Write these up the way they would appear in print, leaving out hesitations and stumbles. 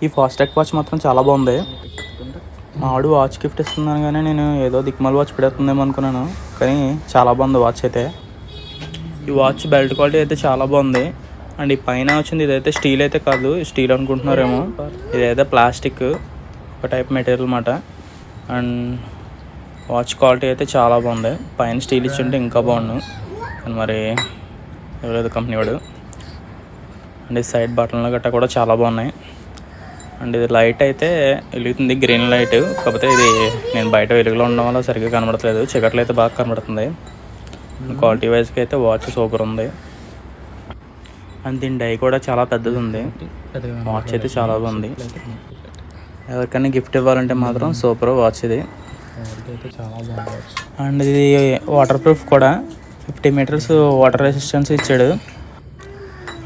ఈ ఫాస్ట్రాక్ వాచ్ మాత్రం చాలా బాగుంది. మా ఆవిడ వాచ్ గిఫ్ట్ ఇస్తున్నాను కానీ నేను ఏదో దిక్మల్ వాచ్ పెడుతుందేమో అనుకున్నాను, కానీ చాలా బాగుంది వాచ్ అయితే. ఈ వాచ్ బెల్ట్ క్వాలిటీ అయితే చాలా బాగుంది. అండ్ ఈ పైన వచ్చింది ఇదైతే స్టీల్ అయితే కాదు, స్టీల్ అనుకుంటున్నారేమో, ఇదైతే ప్లాస్టిక్ ఒక టైప్ మెటీరియల్ అన్నమాట. అండ్ వాచ్ క్వాలిటీ అయితే చాలా బాగుంది. పైన స్టీల్ ఇచ్చింటే ఇంకా బాగుండు, అండ్ మరి ఎవలేదు కంపెనీ వాడు. అండ్ ఈ సైడ్ బటన్లు గట్టా కూడా చాలా బాగున్నాయి. అండ్ ఇది లైట్ అయితే వెలుగుతుంది, గ్రీన్ లైట్. కాకపోతే ఇది నేను బయట వెలుగులో ఉండడం వల్ల సరిగ్గా కనబడట్లేదు, చీకట్లో అయితే బాగా కనబడుతుంది. క్వాలిటీ వైజ్కి అయితే వాచ్ సూపర్ ఉంది. అండ్ దీని డై కూడా చాలా పెద్దది ఉంది. వాచ్ అయితే చాలా బాగుంది. ఎవరికైనా గిఫ్ట్ ఇవ్వాలంటే మాత్రం సూపర్ వాచ్ ఇది. అండ్ ఇది వాటర్ ప్రూఫ్ కూడా, 50 మీటర్స్ వాటర్ రెసిస్టెన్స్ ఇచ్చాడు.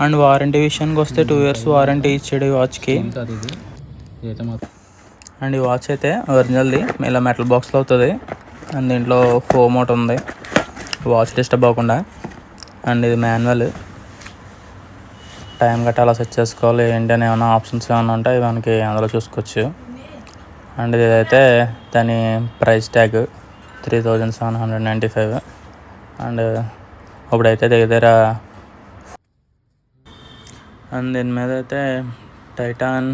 అండ్ వారంటీ విషయానికి వస్తే 2 years వారంటీ ఇచ్చాడు ఈ వాచ్కి. అండ్ ఈ వాచ్ అయితే ఒరిజినల్ది, ఇలా మెటల్ బాక్స్లో అవుతుంది. అండ్ దీంట్లో ఫోమ్ ఒకటి ఉంది వాచ్ డిస్టర్బ్ అవ్వకుండా. అండ్ ఇది మాన్యువల్, టైం గట్టా అలా సెట్ చేసుకోవాలి ఏంటి అని ఏమైనా ఆప్షన్స్ ఏమైనా ఉంటాయి మనకి అందులో చూసుకోవచ్చు. అండ్ ఇదైతే దాని ప్రైస్ ట్యాగ్ 3795. అండ్ ఇప్పుడైతే దగ్గర అండ్ దీని మీద అయితే టైటాన్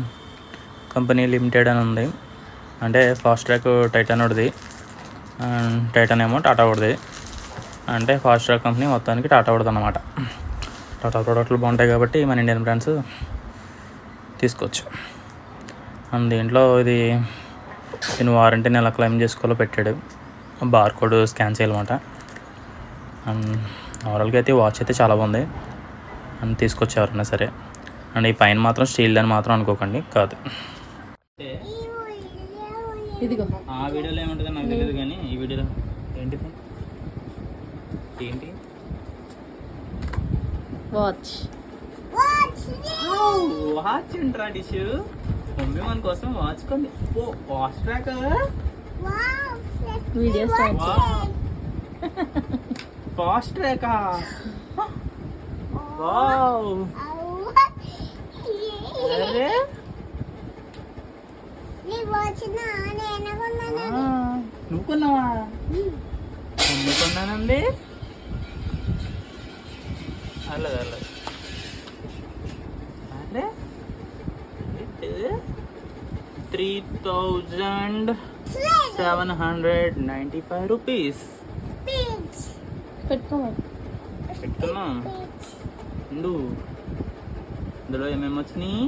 కంపెనీ లిమిటెడ్ అని ఉంది. అంటే ఫాస్ట్రాక్ టైటాన్ ఒకటిది, అండ్ టైటాన్ ఏమో టాటా ఒకటిది. అంటే ఫాస్ట్రాక్ కంపెనీ మొత్తానికి టాటా ఒకటిది అన్నమాట. టాటా ప్రోడక్ట్లు బాగుంటాయి కాబట్టి మన ఇండియన్ బ్రాండ్స్ తీసుకోవచ్చు. అండ్ దీంట్లో దీని వారంటీని ఎలా క్లెయిమ్ చేసుకోవాలో పెట్టాడు, బార్ కోడ్ స్కాన్ చేయాలన్నమాట. అండ్ ఓవరాల్గా అయితే వాచ్ అయితే చాలా బాగుంది, అండ్ తీసుకొచ్చి ఎవరైనా సరే. అండ్ ఈ పైన మాత్రం స్టీల్ అని మాత్రం అనుకోకండి, కాదు. ఆ వీడియోలో ఏముంటుందో నాకు తెలియదు, కానీ ఈ వీడియోలో ఏంటిది ఏంటి వాచ్ వాచ్ ఉంటా డిష్ మమ్మీ మన కోసం వాచ్ కొంది. Oh watch track video fast ట్రాకా. వావ్, అరే నువ్వు కొన్నావా? మమ్మీ కొన్నానండి. అల్లదు అల్లదు. అరే 3795 రూపీస్ పెట్టుకున్నా. ఇందులో ఏమేమి వచ్చినాయి?